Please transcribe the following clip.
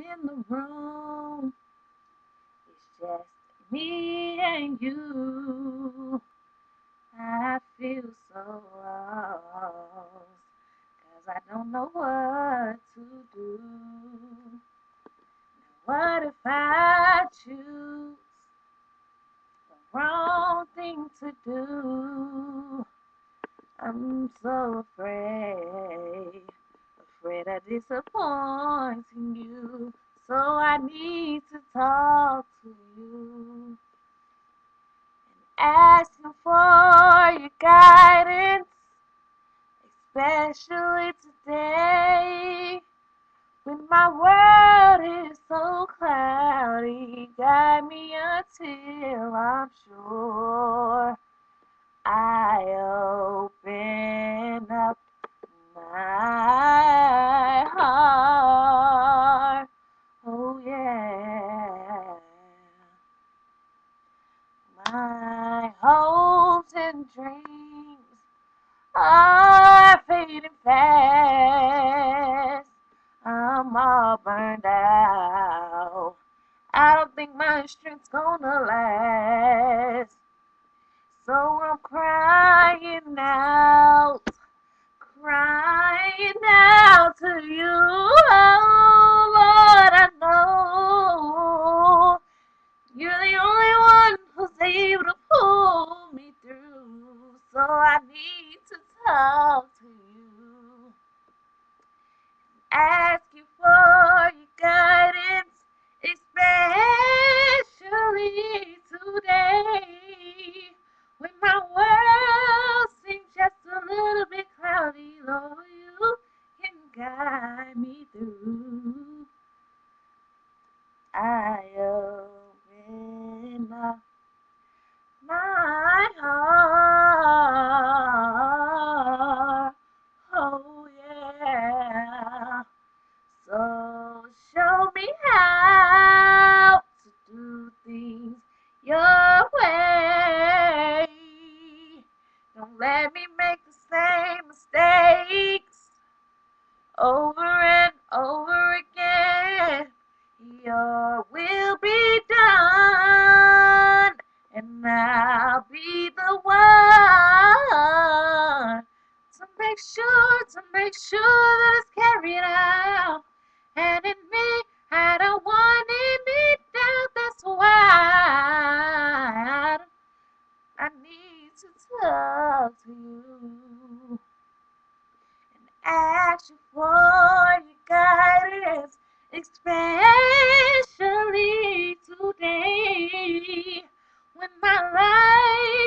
one in the room. It's just me and you. I feel so lost, 'cause I don't know what to do. What if I choose the wrong thing to do? I'm so afraid of disappointing you. So I need to talk to you, asking for your guidance, especially today when my world is so cloudy. Guide me until I'm sure I open up my heart. Oh yeah. My hopes and dreams are fading fast. I'm all burned out. I don't think my strength's gonna last. So I'm crying out to you. Oh Lord, I know you're the only one who's able to pull me through. So I need to talk to you, ask you for your guidance, especially today when my world seems just a little bit cloudy. Lord, you can guide me through. I open up my heart. Oh yeah. So show me how to do things your way. Don't let me make the same mistakes over and over again. Your will be done, and I'll be the one to make sure that it's carried out. And in me, I don't want any doubt. That's why I need to talk to you and ask you for your guidance, especially today when my life